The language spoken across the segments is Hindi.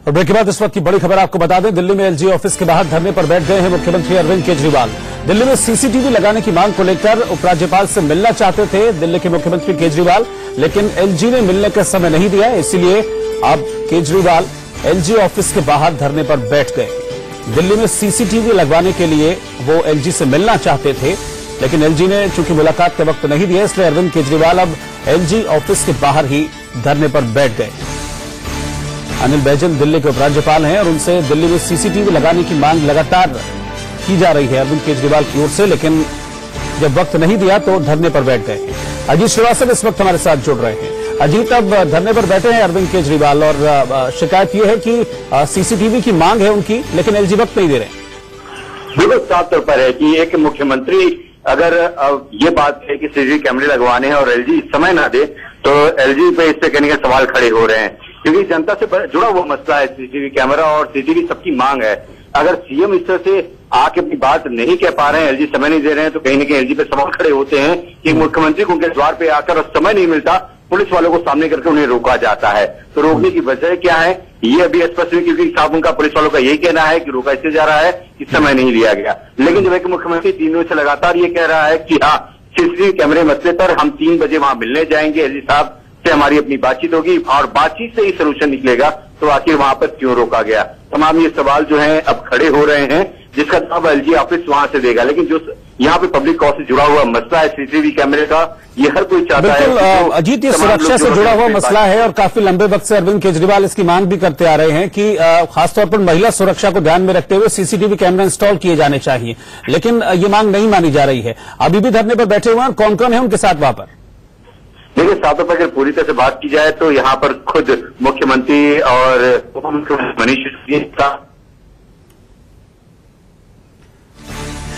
और ब्रेक के बाद इस वक्त की बड़ी खबर आपको बता दें, दिल्ली में एलजी ऑफिस के बाहर धरने पर बैठ गए हैं मुख्यमंत्री अरविंद केजरीवाल। दिल्ली में सीसीटीवी लगाने की मांग को लेकर उपराज्यपाल से मिलना चाहते थे दिल्ली के मुख्यमंत्री केजरीवाल, लेकिन एलजी ने मिलने का समय नहीं दिया। इसीलिए अब केजरीवाल एलजी ऑफिस के बाहर धरने पर बैठ गए। दिल्ली में सीसीटीवी लगवाने के लिए वो एलजी से मिलना चाहते थे, लेकिन एलजी ने चूंकि मुलाकात का वक्त नहीं दिया, इसलिए अरविंद केजरीवाल अब एलजी ऑफिस के बाहर ही धरने पर बैठ गए। अनिल बैजल दिल्ली के उपराज्यपाल हैं और उनसे दिल्ली में सीसीटीवी लगाने की मांग लगातार की जा रही है अरविंद केजरीवाल की ओर से, लेकिन जब वक्त नहीं दिया तो धरने पर बैठ गए। अजीत श्रीवास्तव इस वक्त हमारे साथ जुड़ रहे हैं। अजीत, अब धरने पर बैठे हैं अरविंद केजरीवाल और शिकायत यह है कि सीसीटीवी की मांग है उनकी, लेकिन एलजी वक्त नहीं दे रहे। बिल्कुल साफ तौर पर है कि एक मुख्यमंत्री अगर ये बात है कि सीसीटीवी कैमरे लगवाने हैं और एलजी समय ना दे, तो एलजी पे इससे कहने के सवाल खड़े हो रहे हैं, क्योंकि जनता से जुड़ा हुआ मसला है सीसीटीवी कैमरा और सीसीटीवी सबकी मांग है। अगर सीएम इस तरह से आके अपनी बात नहीं कह पा रहे हैं, एलजी समय नहीं दे रहे हैं, तो कहीं ना कहीं एलजी पे सवाल खड़े होते हैं कि मुख्यमंत्री को उनके द्वार पे आकर और समय नहीं मिलता, पुलिस वालों को सामने करके उन्हें रोका जाता है। तो रोकने की वजह क्या है ये अभी स्पष्ट नहीं, क्योंकि साफ उनका पुलिस वालों का यही कहना है कि रोका इससे जा रहा है कि समय नहीं लिया गया। लेकिन जब एक मुख्यमंत्री 3 दिनों से लगातार ये कह रहा है कि हाँ सीसीटीवी कैमरे मसले पर हम 3 बजे वहां मिलने जाएंगे, एलजी साहब से हमारी अपनी बातचीत होगी और बातचीत से ही सलूशन निकलेगा, तो आखिर वहां पर क्यों रोका गया? तमाम ये सवाल जो हैं अब खड़े हो रहे हैं, जिसका जवाब एलजी ऑफिस वहां से देगा। लेकिन जो यहाँ पे पब्लिक कॉल से जुड़ा हुआ मसला है सीसीटीवी कैमरे का, ये हर कोई चाहता है। बिल्कुल अजीत, ये सुरक्षा से जुड़ा हुआ मसला है और काफी लंबे वक्त से अरविंद केजरीवाल इसकी मांग भी करते आ रहे हैं कि खासतौर पर महिला सुरक्षा को ध्यान में रखते हुए सीसीटीवी कैमरा इंस्टॉल किए जाने चाहिए, लेकिन ये मांग नहीं मानी जा रही है। अभी भी धरने पर बैठे हुए हैं, कौन कौन है उनके साथ वहां पर? देखिए, साफ तौर पर अगर पूरी तरह से बात की जाए तो यहाँ पर खुद मुख्यमंत्री और उप मुख्यमंत्री मनीष सिसोदिया,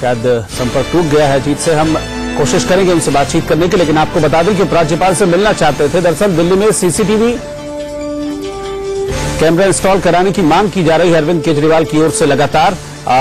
शायद संपर्क टूट गया है अजीत से। हम कोशिश करेंगे उनसे बातचीत करने की, लेकिन आपको बता दें कि उपराज्यपाल से मिलना चाहते थे। दरअसल दिल्ली में सीसीटीवी कैमरा इंस्टॉल कराने की मांग की जा रही है अरविंद केजरीवाल की ओर से लगातार,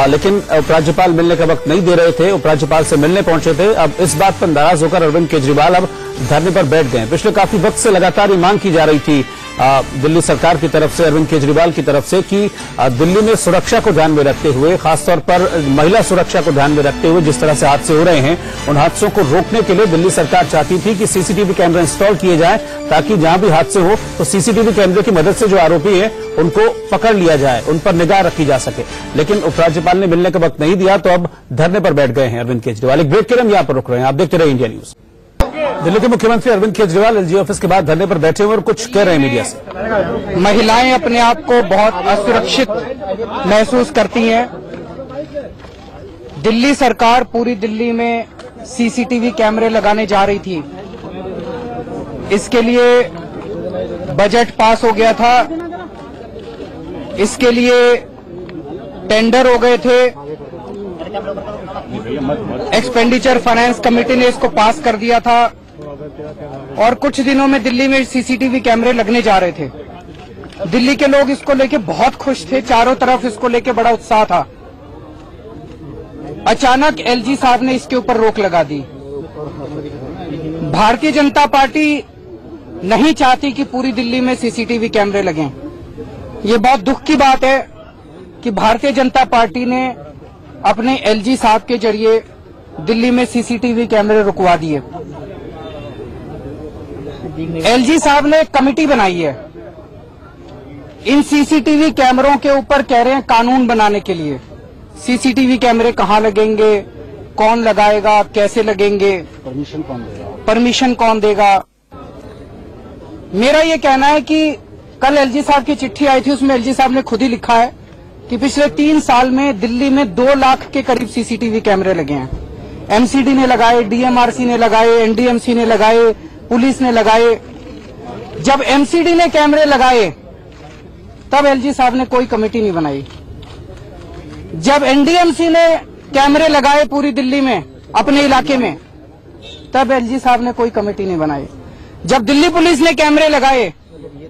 लेकिन उपराज्यपाल मिलने का वक्त नहीं दे रहे थे। उपराज्यपाल से मिलने पहुंचे थे। अब इस बात पर नाराज होकर अरविंद केजरीवाल अब धरने पर बैठ गए। पिछले काफी वक्त से लगातार ये मांग की जा रही थी दिल्ली सरकार की तरफ से, अरविंद केजरीवाल की तरफ से, कि दिल्ली में सुरक्षा को ध्यान में रखते हुए, खासतौर पर महिला सुरक्षा को ध्यान में रखते हुए जिस तरह से हादसे हो रहे हैं, उन हादसों को रोकने के लिए दिल्ली सरकार चाहती थी कि सीसीटीवी कैमरा इंस्टॉल किए जाए, ताकि जहां भी हादसे हो तो सीसीटीवी कैमरे की मदद से जो आरोपी है उनको पकड़ लिया जाए, उन पर निगाह रखी जा सके। लेकिन उपराज्यपाल ने मिलने का वक्त नहीं दिया, तो अब धरने पर बैठ गए हैं अरविंद केजरीवाल। एक ब्रेक के लिए हम यहां पर रुक रहे हैं, आप देखते रहे इंडिया न्यूज। दिल्ली के मुख्यमंत्री अरविंद केजरीवाल एलजी ऑफिस के बाद धरने पर बैठे हुए और कुछ कह रहे हैं मीडिया से। महिलाएं अपने आप को बहुत असुरक्षित महसूस करती हैं। दिल्ली सरकार पूरी दिल्ली में सीसीटीवी कैमरे लगाने जा रही थी। इसके लिए बजट पास हो गया था, इसके लिए टेंडर हो गए थे, एक्सपेंडिचर फाइनेंस कमेटी ने इसको पास कर दिया था और कुछ दिनों में दिल्ली में सीसीटीवी कैमरे लगने जा रहे थे। दिल्ली के लोग इसको लेके बहुत खुश थे, चारों तरफ इसको लेके बड़ा उत्साह था। अचानक एलजी साहब ने इसके ऊपर रोक लगा दी। भारतीय जनता पार्टी नहीं चाहती कि पूरी दिल्ली में सीसीटीवी कैमरे लगें। ये बहुत दुख की बात है कि भारतीय जनता पार्टी ने अपने एलजी साहब के जरिए दिल्ली में सीसीटीवी कैमरे रुकवा दिए। एलजी साहब ने एक कमेटी बनाई है इन सीसीटीवी कैमरों के ऊपर, कह रहे हैं कानून बनाने के लिए। सीसीटीवी कैमरे कहां लगेंगे, कौन लगाएगा, कैसे लगेंगे, परमिशन कौन देगा। मेरा ये कहना है कि कल एलजी साहब की चिट्ठी आई थी, उसमें एलजी साहब ने खुद ही लिखा है कि पिछले 3 साल में दिल्ली में 2 लाख के करीब सीसीटीवी कैमरे लगे हैं। एमसीडी ने लगाए, डीएमआरसी ने लगाए, एनडीएमसी ने लगाए, पुलिस ने लगाए। जब एमसीडी ने कैमरे लगाए तब एलजी साहब ने कोई कमेटी नहीं बनाई। जब एनडीएमसी ने कैमरे लगाए पूरी दिल्ली में अपने इलाके में, तब एलजी साहब ने कोई कमेटी नहीं बनाई। जब दिल्ली पुलिस ने कैमरे लगाए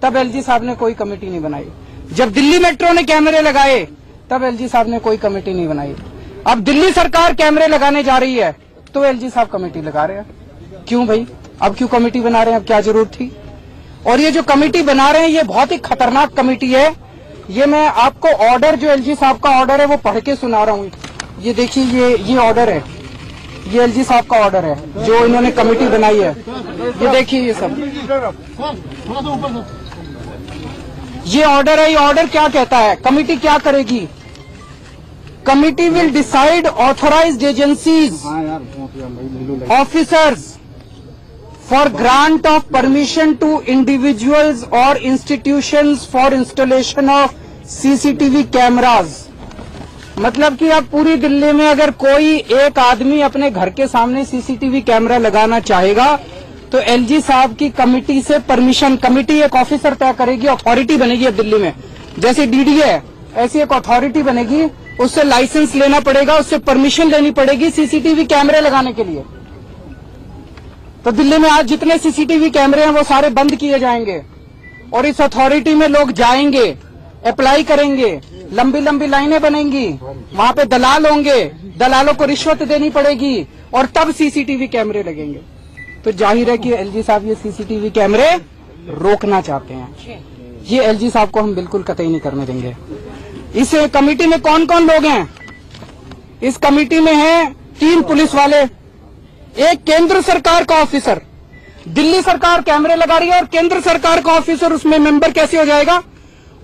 तब एलजी साहब ने कोई कमेटी नहीं बनाई। जब दिल्ली मेट्रो ने कैमरे लगाए तब एलजी साहब ने कोई कमेटी नहीं बनाई। अब दिल्ली सरकार कैमरे लगाने जा रही है तो एलजी साहब कमेटी लगा रहे हैं। क्यों भाई, अब क्यों कमेटी बना रहे हैं? अब क्या जरूरत थी? और ये जो कमेटी बना रहे हैं ये बहुत ही खतरनाक कमेटी है। ये मैं आपको ऑर्डर, जो एलजी साहब का ऑर्डर है वो पढ़ के सुना रहा हूँ। ये देखिए, ये ऑर्डर है, ये एलजी साहब का ऑर्डर है जो इन्होंने कमेटी बनाई है। ये देखिए, ये सब ये ऑर्डर है। ये ऑर्डर क्या कहता है, कमेटी क्या करेगी? Committee will decide authorised agencies officers for grant of permission to individuals or institutions for installation of CCTV cameras। मतलब कि अब पूरी दिल्ली में अगर कोई एक आदमी अपने घर के सामने सीसीटीवी कैमरा लगाना चाहेगा तो एलजी साहब की कमिटी से परमिशन, कमिटी एक ऑफिसर तय करेगी, अथॉरिटी बनेगी। अब दिल्ली में जैसे डीडी है ऐसी एक अथॉरिटी बनेगी, उससे लाइसेंस लेना पड़ेगा, उससे परमिशन लेनी पड़ेगी सीसीटीवी कैमरे लगाने के लिए। तो दिल्ली में आज जितने सीसीटीवी कैमरे हैं वो सारे बंद किए जाएंगे और इस अथॉरिटी में लोग जाएंगे, अप्लाई करेंगे, लंबी लंबी लाइनें बनेंगी, वहां पे दलाल होंगे, दलालों को रिश्वत देनी पड़ेगी और तब सीसीटीवी कैमरे लगेंगे। तो जाहिर है कि एलजी साहब ये सीसीटीवी कैमरे रोकना चाहते हैं। ये एलजी साहब को हम बिल्कुल कतई नहीं करने देंगे। इस कमेटी में कौन कौन लोग हैं? इस कमेटी में हैं 3 पुलिस वाले, एक केंद्र सरकार का ऑफिसर। दिल्ली सरकार कैमरे लगा रही है और केंद्र सरकार का ऑफिसर उसमें मेंबर कैसे हो जाएगा?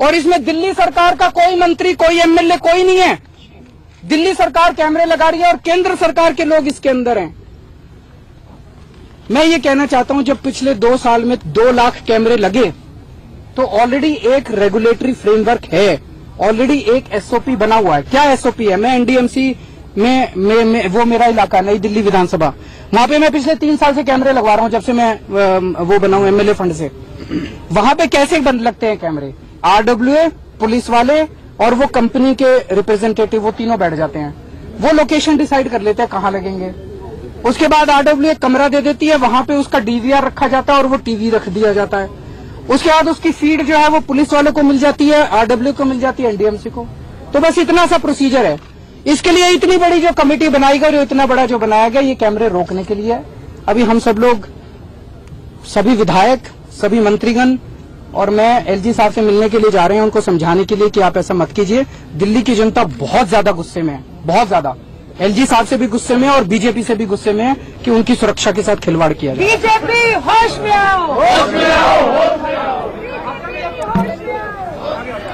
और इसमें दिल्ली सरकार का कोई मंत्री, कोई एमएलए, कोई नहीं है। दिल्ली सरकार कैमरे लगा रही है और केंद्र सरकार के लोग इसके अंदर हैं। मैं ये कहना चाहता हूं, जब पिछले 2 साल में 2 लाख कैमरे लगे तो ऑलरेडी एक रेगुलेटरी फ्रेमवर्क है, ऑलरेडी एक एसओपी बना हुआ है। क्या एसओपी है? मैं एनडीएमसी में वो मेरा इलाका नई दिल्ली विधानसभा, वहां पे मैं पिछले 3 साल से कैमरे लगवा रहा हूं, जब से मैं वो बना हूं एमएलए फंड से। वहां पे कैसे बंद लगते हैं कैमरे? आरडब्ल्यूए, पुलिस वाले और वो कंपनी के रिप्रेजेंटेटिव, वो तीनों बैठ जाते हैं, वो लोकेशन डिसाइड कर लेते हैं कहां लगेंगे। उसके बाद आरडब्ल्यूए कमरा दे देती है, वहां पे उसका डीवीआर रखा जाता है और वो टीवी रख दिया जाता है। उसके बाद उसकी फीड जो है वो पुलिस वालों को मिल जाती है, आरडब्ल्यू को मिल जाती है, एनडीएमसी को। तो बस इतना सा प्रोसीजर है। इसके लिए इतनी बड़ी जो कमेटी बनाई गई और इतना बड़ा जो बनाया गया, ये कैमरे रोकने के लिए है। अभी हम सब लोग, सभी विधायक, सभी मंत्रीगण और मैं एलजी साहब से मिलने के लिए जा रहे हैं, उनको समझाने के लिए कि आप ऐसा मत कीजिए। दिल्ली की जनता बहुत ज्यादा गुस्से में है, बहुत ज्यादा। एलजी साहब से भी गुस्से में और बीजेपी से भी गुस्से में है कि उनकी सुरक्षा के साथ खिलवाड़ किया जाए। बीजेपी होश में आओ, होश में आओ, होश में आओ।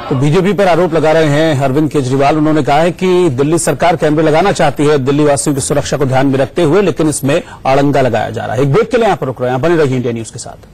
तो बीजेपी पर आरोप लगा रहे हैं अरविंद केजरीवाल। उन्होंने कहा है कि दिल्ली सरकार कैमरे लगाना चाहती है दिल्ली वासियों की सुरक्षा को ध्यान में रखते हुए, लेकिन इसमें अड़ंगा लगाया जा रहा है। एक ब्रेक के लिए यहां पर रुक रहे हैं, बने रहिए इंडिया न्यूज के साथ।